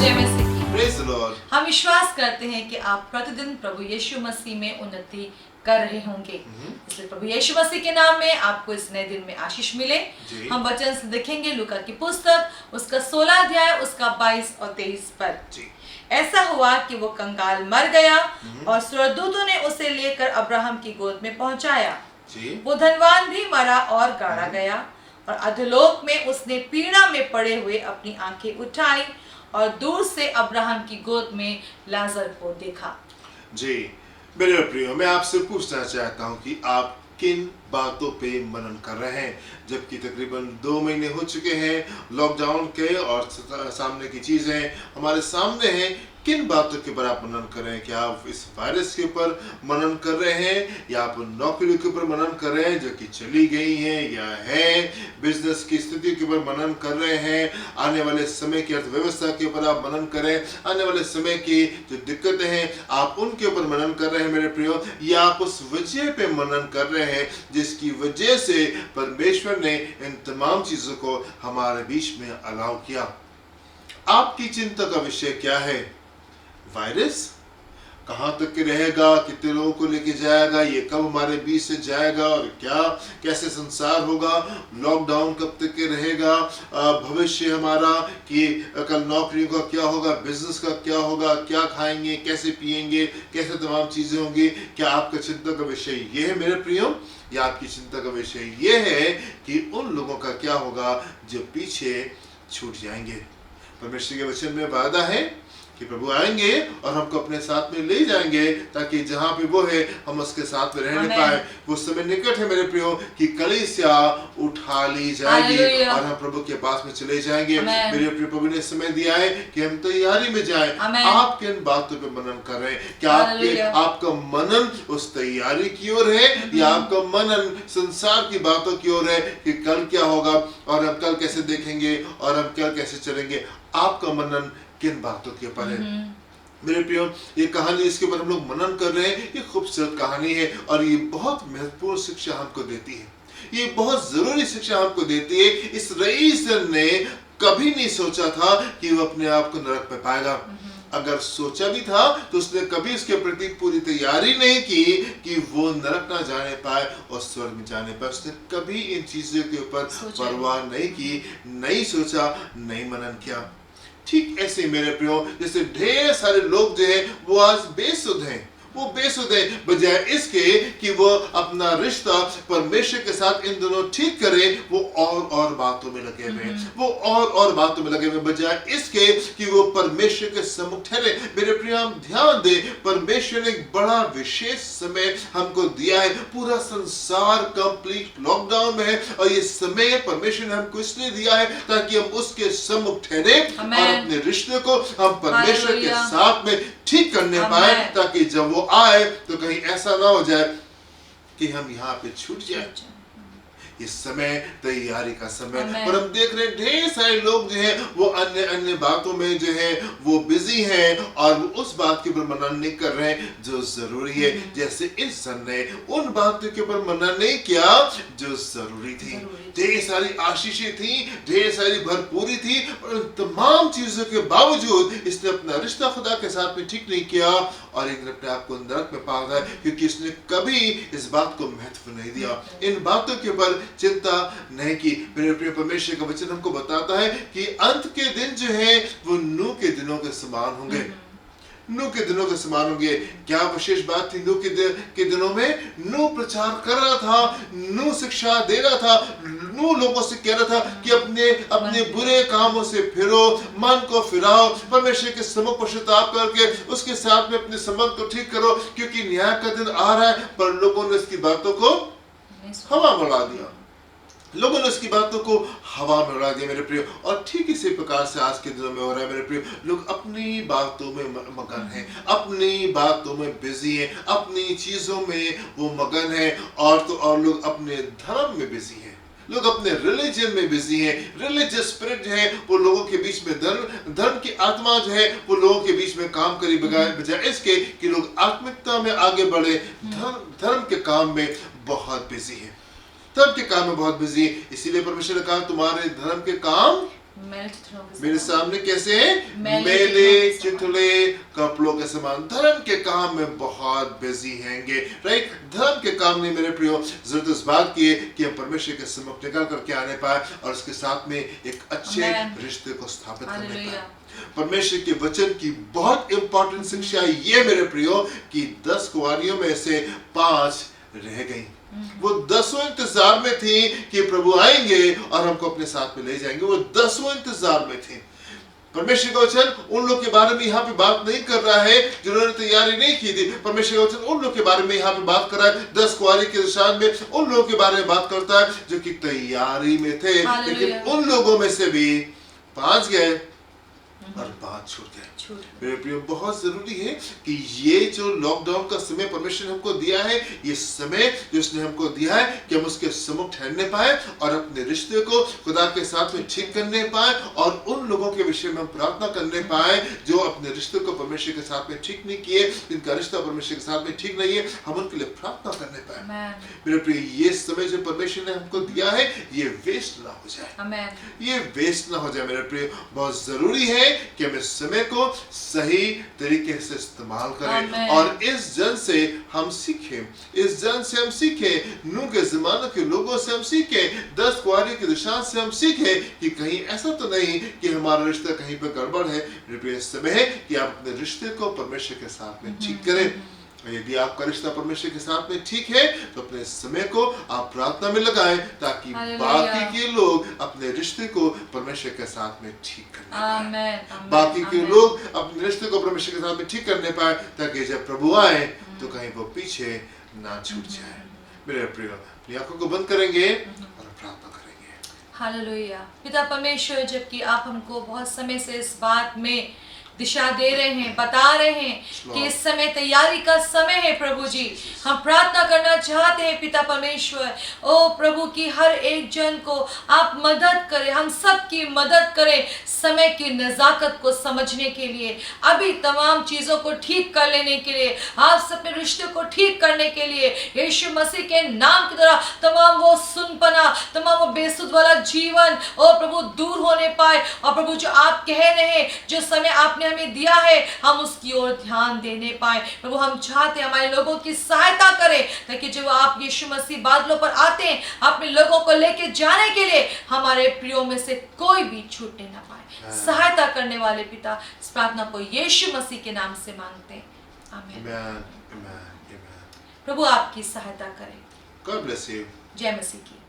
जय मसीह की। Praise the Lord. हम विश्वास करते हैं कि आप प्रतिदिन प्रभु यीशु मसीह में उन्नति कर रहे होंगे। इसलिए प्रभु यीशु मसीह के नाम में आपको इस नए दिन में आशीष मिले। जी। हम वचन से देखेंगे लूका की पुस्तक उसका 16 अध्याय उसका 22 और 23 पद। जी। ऐसा हुआ कि वो कंगाल मर गया और स्वर्गदूतों ने उसे लेकर अब्राहम की गोद में पहुंचाया। जी। वो धनवान भी मरा और गाड़ा गया और अधोलोक में उसने पीड़ा में पड़े हुए अपनी आंखें उठाई और दूर से अब्राहम की गोद में लाजर को देखा। जी मेरे प्रियो, मैं आपसे पूछना चाहता हूं कि आप किन बातों पे मनन कर रहे हैं, जबकि तकरीबन 2 महीने हो चुके हैं लॉकडाउन के और सामने की चीजें हमारे सामने हैं। किन बातों के ऊपर आप मनन कर रहे हैं? क्या आप इस वायरस के ऊपर मनन कर रहे हैं या आप नौकरी के ऊपर मनन कर रहे हैं जो कि चली गई हैं या है? बिजनेस की स्थिति के ऊपर मनन कर रहे हैं? आने वाले समय की अर्थव्यवस्था के ऊपर आप मनन कर रहे हैं? आने वाले समय की जो दिक्कतें हैं आप उनके ऊपर मनन कर रहे हैं मेरे प्रियो, या आप उस वजह पे मनन कर रहे हैं जिसकी वजह से परमेश्वर ने इन तमाम चीजों को हमारे बीच में अलाउ किया? आपकी चिंता का विषय क्या है? वायरस कहां तक के रहेगा, कितने लोगों को लेके जाएगा, ये कब हमारे बीच से जाएगा और क्या कैसे संसार होगा, लॉकडाउन कब तक के रहेगा, भविष्य हमारा कि कल नौकरी का क्या होगा, बिजनेस का क्या होगा, क्या खाएंगे, कैसे पिएंगे, कैसे तमाम चीजें होंगी। क्या आपका चिंता का विषय ये है मेरे प्रियो, या आपकी चिंता का विषय ये है कि उन लोगों का क्या होगा जो पीछे छूट जाएंगे? परमेश्वर के वचन में वादा है कि प्रभु आएंगे और हमको अपने साथ में ले जाएंगे ताकि जहां पे वो है हम उसके साथ में रहने पाए। वो समय निकट है मेरे प्रियो कि कलीसिया उठा ली जाएगी और हम प्रभु के पास में चले जाएंगे। मेरे प्रियो, प्रभु ने समय दिया है कि हम तैयारी में जाएं। आप किन बातों पे मनन कर रहे हैं? क्या आपका मनन उस तैयारी की ओर है या आपका मनन संसार की बातों की ओर है कि कल क्या होगा और हम कल कैसे देखेंगे और हम कल कैसे चलेंगे? आपका मनन किन बातों के ऊपर है? मेरे प्रियो, ये कहानी इसके ऊपर हम लोग मनन कर रहे हैं, ये खूबसूरत कहानी है और ये बहुत महत्वपूर्ण शिक्षा हमको देती है। ये बहुत जरूरी शिक्षा हमको देती है। इस रईस ने कभी नहीं सोचा था कि वो अपने आप को नरक में पाएगा। अगर सोचा भी था तो उसने कभी इसके प्रति पूरी तैयारी नहीं की कि वो नरक ना जाने पाए और स्वर्ग में जाने पाए। उसने कभी इन चीजों के ऊपर परवाह नहीं की, नहीं सोचा, नहीं मनन किया। ठीक ऐसे मेरे प्रियो, जैसे ढेर सारे लोग जो हैं वो आज बेसुध हैं। वो बेसुध है बजाय इसके कि वो अपना रिश्ता परमेश्वर के साथ इन दोनों ठीक करे, वो और बातों में लगे हुए हैं। वो और बातों में लगे हुए बजाय इसके कि वो परमेश्वर के सम्मुख ठहरे। मेरे प्रिय, हम ध्यान दे, परमेश्वर ने एक बड़ा विशेष समय हमको दिया है। पूरा संसार कंप्लीट लॉकडाउन में है और ये समय परमेश्वर ने हमको इसलिए दिया है ताकि हम उसके सम्मुख ठहरे और अपने रिश्ते को हम परमेश्वर के साथ में ठीक करने पाए, ताकि जब वो आए तो कहीं ऐसा ना हो जाए कि हम यहाँ पे छूट जाए। ये समय तैयारी का समय, पर हम देख रहे हैं ढेर सारे लोग जो हैं वो अन्य बातों में जो है वो बिजी हैं और वो उस बात के ऊपर मनन नहीं कर रहे हैं जो जरूरी है। जैसे इस सन ने उन बातों के ऊपर मनन नहीं किया जो जरूरी थी। ढेर सारी आशीषें थी, ढेर सारी भरपूरी थी, और उन तमाम चीजों के बावजूद इसने अपना रिश्ता खुदा के साथ में ठीक नहीं किया और एक अपने आप को नरक में पा गया, क्योंकि इसने कभी इस बात को महत्व नहीं दिया, इन बातों के ऊपर चिंता नहीं की। मेरे प्रिय, परमेश्वर का वचन हमको बताता है कि अंत के दिन जो है वो नूह के दिनों के समान होंगे। नूह के दिनों के समान होंगे। क्या विशेष बात थी नूह के दिनों में? नूह प्रचार कर रहा था, नूह शिक्षा दे रहा था, नूह लोगों से कह रहा था कि अपने बुरे कामों से फिरो, मन को फिराओ, परमेश्वर के सम्मुख पश्चाताप करके उसके साथ में अपने संबंध को ठीक करो, क्योंकि न्याय का दिन आ रहा है। पर लोगों ने इसकी बातों को हवा में उड़ा दिया, लोगों ने उसकी बातों को हवा में उड़ा दिया मेरे प्रियो। और ठीक इसी प्रकार से आज के दिनों में हो रहा है मेरे प्रियो। लोग अपनी बातों में मगन हैं, अपनी बातों में बिजी हैं, अपनी चीजों में वो मगन हैं, और तो और लोग अपने धर्म में बिजी हैं, लोग अपने रिलीजन में बिजी हैं। रिलीजियस स्पिरिट जो है वो लोगों के बीच में, धर्म की आत्मा जो है वो लोगों के बीच में काम करी बजाय इसके कि लोग आत्मिकता में आगे बढ़े, धर्म के काम में बहुत बिजी है, धर्म के काम में बहुत बिजी है। इसीलिए परमेश्वर ने कहा तुम्हारे धर्म के काम मैले चिथड़ों के मेरे समान। सामने कैसे हैं? मैले मेले चिथड़ों के चिथड़े कपड़ों के समान। धर्म के काम में बहुत बिजी हैंगे, राइट? धर्म के काम नहीं मेरे प्रियो, जरूरत इस बात की है कि हम परमेश्वर के सम्मुख निकल करके आने पाए और उसके साथ में एक अच्छे Amen. रिश्ते को स्थापित करने पाए। हालेलुया। परमेश्वर के वचन की बहुत इंपॉर्टेंट शिक्षा ये मेरे प्रियो कि 10 कुंवारियों में से 5 रह गई। वो 10 इंतजार में थी कि प्रभु आएंगे और हमको अपने साथ में ले जाएंगे। वो 10 इंतजार में थी। परमेश्वर का वचन उन लोग के बारे में यहाँ पे बात नहीं कर रहा है जिन्होंने तैयारी नहीं की थी। परमेश्वर का वचन उन लोग के बारे में यहाँ पे बात कर रहा है। 10 कुंवारी के दृष्टांत में उन लोगों के बारे में बात करता है जो कि तैयारी में थे, लेकिन उन लोगों में से भी 5 गए और 5 छूट गए। मेरे प्रियो, बहुत जरूरी है कि ये जो लॉकडाउन का समय परमेश्वर ने हमको दिया है, ये समय जो उसने हमको दिया है कि हम उसके सम्मुख ठहरने पाए और अपने रिश्ते को खुदा के साथ में ठीक करने पाए और उन लोगों के विषय में हम प्रार्थना करने पाए जो अपने रिश्ते को परमेश्वर के साथ में ठीक नहीं किए, जिनका रिश्ता परमेश्वर के साथ में ठीक नहीं है, हम उनके लिए प्रार्थना करने पाए। मेरे प्रिय, ये समय जो परमेश्वर ने हमको दिया है ये वेस्ट ना हो जाए, ये वेस्ट ना हो जाए। मेरे प्रिय, बहुत जरूरी है कि हम इस समय को सही तरीके से इस्तेमाल करें और इस जन से हम सीखें, इस जन से हम सीखें, नूह के ज़माने के लोगों से हम सीखें, 10 कुंवारी के दृष्टांत से हम सीखें कि कहीं ऐसा तो नहीं कि हमारा रिश्ता कहीं पे गड़बड़ है। मेरे प्रिय, समय है कि आप अपने रिश्ते को परमेश्वर के साथ में ठीक करें। यदि आपका रिश्ता परमेश्वर के साथ में ठीक है तो अपने समय को आप प्रार्थना में लगाएं ताकि बाकी के लोग अपने रिश्ते को परमेश्वर के साथ में ठीक करने पाए। बाकी के लोग अपने रिश्ते को परमेश्वर के साथ में ठीक करने पाए ताकि जब प्रभु आए तो कहीं वो पीछे ना छूट जाए। मेरे प्रिय, अपनी आंखों को बंद करेंगे और प्रार्थना करेंगे। हालेलुया। पिता परमेश्वर, जबकि आप हमको बहुत समय से इस बात में दिशा दे रहे हैं, बता रहे हैं कि इस समय तैयारी का समय है प्रभु जी, हम प्रार्थना करना चाहते हैं पिता परमेश्वर। ओ प्रभु की हर एक जन को आप मदद करें, हम सब की मदद करें समय की नजाकत को समझने के लिए, अभी तमाम चीजों को ठीक कर लेने के लिए, आप सब अपने रिश्ते को ठीक करने के लिए यीशु मसीह के नाम की तरह तमाम वो सुनपना, तमाम वो बेसुध वाला जीवन ओ प्रभु दूर होने पाए। और प्रभु जो आप कह रहे हैं, जो समय आपने हमें दिया है, हम उसकी ओर ध्यान देने पाए। प्रभु हम चाहते हैं हमारे लोगों की सहायता करें ताकि जब आप यीशु मसीह बादलों पर आते हैं अपने लोगों को लेके जाने के लिए, हमारे प्रियो में से कोई भी छूटने ना पाए। सहायता करने वाले पिता, इस प्रार्थना को यीशु मसीह के नाम से मांगते हैं, आमीन। प्रभु आपकी सहायता करें। God bless you. जय मसीह की।